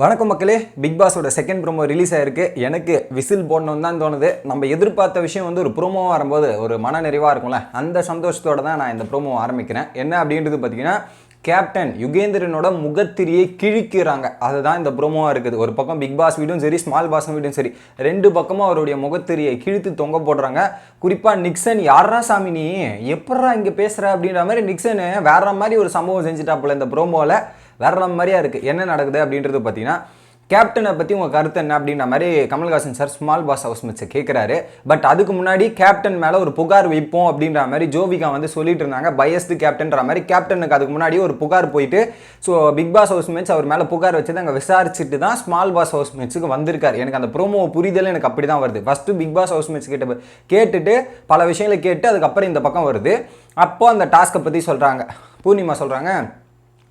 வணக்கம் மக்களே, big பாஸோட second promo release ஆயிருக்கு. எனக்கு விசில் போடணும்னு தான் தோணுது. நம்ம எதிர்பார்த்த விஷயம் வந்து ஒரு ப்ரோமோவாக வரும்போது ஒரு மன நிறைவாக இருக்கும்ல, அந்த சந்தோஷத்தோடு தான் நான் இந்த ப்ரோமோ ஆரம்பிக்கிறேன். என்ன அப்படின்றது பார்த்தீங்கன்னா, கேப்டன் யுகேந்திரனோட முகத்திரியை கிழிக்கிறாங்க. அதுதான் இந்த ப்ரோமோவாக இருக்குது. ஒரு பக்கம் பிக் பாஸ் வீடும் சரி, ஸ்மால் பாஸ் வீடும் சரி, ரெண்டு பக்கமும் அவருடைய முகத்திரியை கிழித்து தொங்க போடுறாங்க. குறிப்பாக நிக்சன், யாரா சாமி நீ எப்படா இங்கே பேசுகிற அப்படின்ற மாதிரி நிக்சன் வேற மாதிரி ஒரு சம்பவம் செஞ்சுட்டாப்புல இந்த ப்ரோமோவில். வேற மாதிரியா இருக்குது. என்ன நடக்குது அப்படின்றது பார்த்தீங்கன்னா, கேப்டனை பற்றி உங்கள் கருத்து என்ன அப்படின்ற மாதிரி Kamal Haasan sir small pass house மேட்சை கேட்குறாரு. பட் அதுக்கு முன்னாடி கேப்டன் மேலே ஒரு புகார் வைப்போம் அப்படின்ற மாதிரி ஜோவிகா வந்து சொல்லிட்டு இருந்தாங்க. பயஸ்டு கேப்டன்ற மாதிரி கேப்டனுக்கு அதுக்கு முன்னாடி ஒரு புகார் போயிட்டு, so Bigg pass house match அவர் மேலே புகார் வச்சது அங்கே விசாரிச்சுட்டு தான் ஸ்மால் பாஸ் ஹவுஸ் மேட்ச்சுக்கு வந்திருக்காரு. எனக்கு அந்த ப்ரோமோ புரிதல் எனக்கு அப்படி தான் வருது. First big pass house match கேட்டுட்டு பல விஷயங்களை கேட்டு அதுக்கப்புறம் இந்த பக்கம் வருது. அப்போ அந்த டாஸ்க்கை பற்றி சொல்கிறாங்க. பூர்ணிமா சொல்கிறாங்க,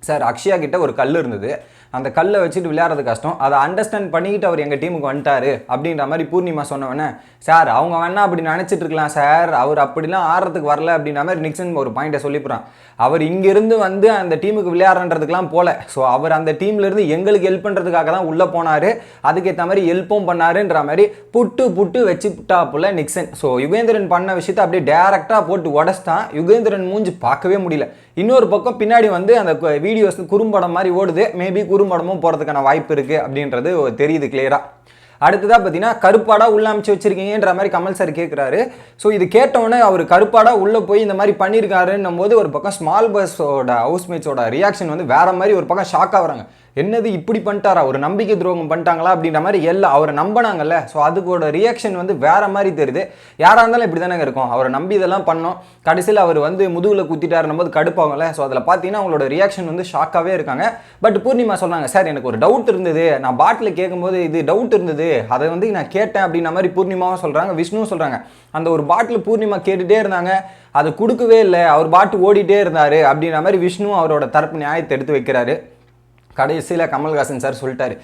சார் அக்ஷயா கிட்ட ஒரு கல் இருந்தது, அந்த கல்லை வச்சுட்டு விளையாடுறது கஷ்டம், அதை அண்டர்ஸ்டாண்ட் பண்ணிக்கிட்டு அவர் எங்கள் டீமுக்கு வந்துட்டாரு அப்படின்ற மாதிரி பூர்ணிமா சொன்னவொடனே, சார் அவங்க வேணா அப்படி நினச்சிட்டு இருக்கலாம் சார், அவர் அப்படிலாம் ஆடுறதுக்கு வரல அப்படின்ற மாதிரி நிக்சன் ஒரு பாயிண்ட்டை சொல்லிப்புறான். அவர் இங்கேருந்து வந்து அந்த டீமுக்கு விளையாடுறதுக்கெலாம் போல, ஸோ அவர் அந்த டீம்லேருந்து எங்களுக்கு ஹெல்ப் பண்ணுறதுக்காக தான் உள்ளே போனார், அதுக்கேற்ற மாதிரி ஹெல்ப்பும் பண்ணாருன்ற மாதிரி புட்டு வச்சுட்டாப்புல நிக்சன். ஸோ யுகேந்திரன் பண்ண விஷயத்தை அப்படியே டேரெக்டாக போட்டு உடச்சிட்டான். யுகேந்திரன் மூஞ்சி பார்க்கவே முடியல. இன்னொரு பக்கம் பின்னாடி வந்து அந்த வீடியோஸ் குறும்படம் மாதிரி ஓடுது. மேபி குறும்படமும் போகிறதுக்கான வாய்ப்பு இருக்குது அப்படின்றது தெரியுது கிளியராக. அடுத்ததாக பார்த்தீங்கன்னா, கருப்பாடா உள்ள அமைச்சு வச்சிருக்கீங்கன்ற மாதிரி கமல் சார் கேட்குறாரு. ஸோ இது கேட்டவுடனே அவர் கருப்பாடா உள்ளே போய் இந்த மாதிரி பண்ணியிருக்காருன்னும் போது ஒரு பக்கம் ஸ்மால் பஸ்ஸோட ஹவுஸ்மேட்ஸோட ரியாக்ஷன் வந்து வேற மாதிரி ஒரு பக்கம் ஷாக்காக வராங்க. என்னது இப்படி பண்ணிட்டாரா, ஒரு நம்பிக்கை துரோகம் பண்ணிட்டாங்களா அப்படின்ற மாதிரி எல்லாம் அவரை நம்பினாங்கல்ல, ஸோ அதுக்கோட ரியாக்ஷன் வந்து வேற மாதிரி தெரியுது. யாராக இருந்தாலும் இப்படி தானே இருக்கும், அவரை நம்பி இதெல்லாம் பண்ணோம், கடைசியில் அவர் வந்து முதுகில் குத்திட்டாருன்னும் போது கடுப்பாங்கல்ல. ஸோ அதில் பார்த்தீங்கன்னா அவங்களோட ரியாக்ஷன் வந்து ஷாக்காகவே இருக்காங்க. பட் பூர்ணிமா சொன்னாங்க, சார் எனக்கு ஒரு டவுட் இருந்தது, நான் பாட்டில் கேட்கும்போது இது டவுட் இருந்தது, அதை வந்து நான் கேட்டேன் அப்படின்ற மாதிரி பூர்ணிமாவும் சொல்கிறாங்க, விஷ்ணுவும் சொல்கிறாங்க. அந்த ஒரு பாட்டில் பூர்ணிமா கேட்டுகிட்டே இருந்தாங்க, அதை கொடுக்கவே இல்லை, அவர் பாட்டு ஓடிட்டே இருந்தார் அப்படின்ற மாதிரி விஷ்ணு அவரோட தரப்பு நியாயத்தை எடுத்து வைக்கிறாரு. கடைசியில் கமல்ஹாசன் சார் சொல்லிட்டாரு,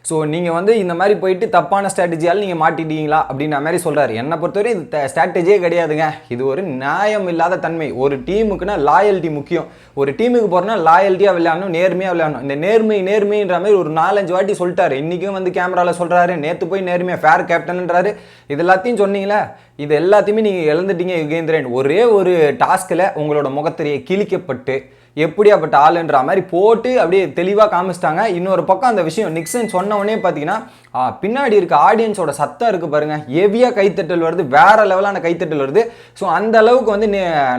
ஸோ நீங்கள் வந்து இந்த மாதிரி போயிட்டு தப்பான ஸ்ட்ராட்டஜியால் நீங்கள் மாட்டிட்டீங்களா அப்படின்ற மாதிரி சொல்கிறாரு. என்னை பொறுத்தவரை இது ஸ்ட்ராட்டஜியே கிடையாதுங்க, இது ஒரு நியாயம் இல்லாத தன்மை. ஒரு டீமுக்குன்னா லாயல்ட்டி முக்கியம். ஒரு டீமுக்கு போகிறோன்னா லாயல்ட்டியாக விளையாடணும், நேர்மையாக விளையாடணும். இந்த நேர்மைன்ற மாதிரி ஒரு 4-5 வாட்டி சொல்லிட்டாரு. இன்றைக்கும் வந்து கேமராவில் சொல்கிறாரு, நேற்று போய் நேர்மையாக ஃபேர் கேப்டன்ன்றாரு. இது எல்லாத்தையும் சொன்னீங்களே, இது எல்லாத்தையுமே நீங்கள் இழந்துட்டீங்க யுகேந்திரன். ஒரே ஒரு டாஸ்கில் உங்களோட முகத்திரையை கிழிக்கப்பட்டு எப்படியாப்பட்ட ஆளுன்ற மாதிரி போட்டு அப்படியே தெளிவாக காமிச்சிட்டாங்க. இன்னொரு பக்கம் அந்த விஷயம் நிக்சன் சொன்னவொடனே பார்த்தீங்கன்னா, பின்னாடி இருக்க ஆடியன்ஸோட சத்தம் இருக்குது பாருங்கள், ஹெவியாக கைத்தட்டல் வருது, வேற லெவலான கைத்தட்டல் வருது. ஸோ அந்த அளவுக்கு வந்து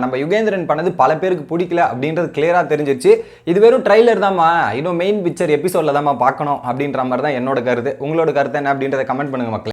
நம்ம யுகேந்திரன் பண்ணது பல பேருக்கு பிடிக்கல அப்படின்றது கிளியராக தெரிஞ்சிருச்சு. இது வெறும் ட்ரைலர் தான்மா, இன்னும் மெயின் பிக்சர் எபிசோடில் தான்மா பார்க்கணும் அப்படின்ற மாதிரி தான் என்னோட கருத்து. உங்களோட கருத்து என்ன அப்படின்றத கமெண்ட் பண்ணுங்கள் மக்களே.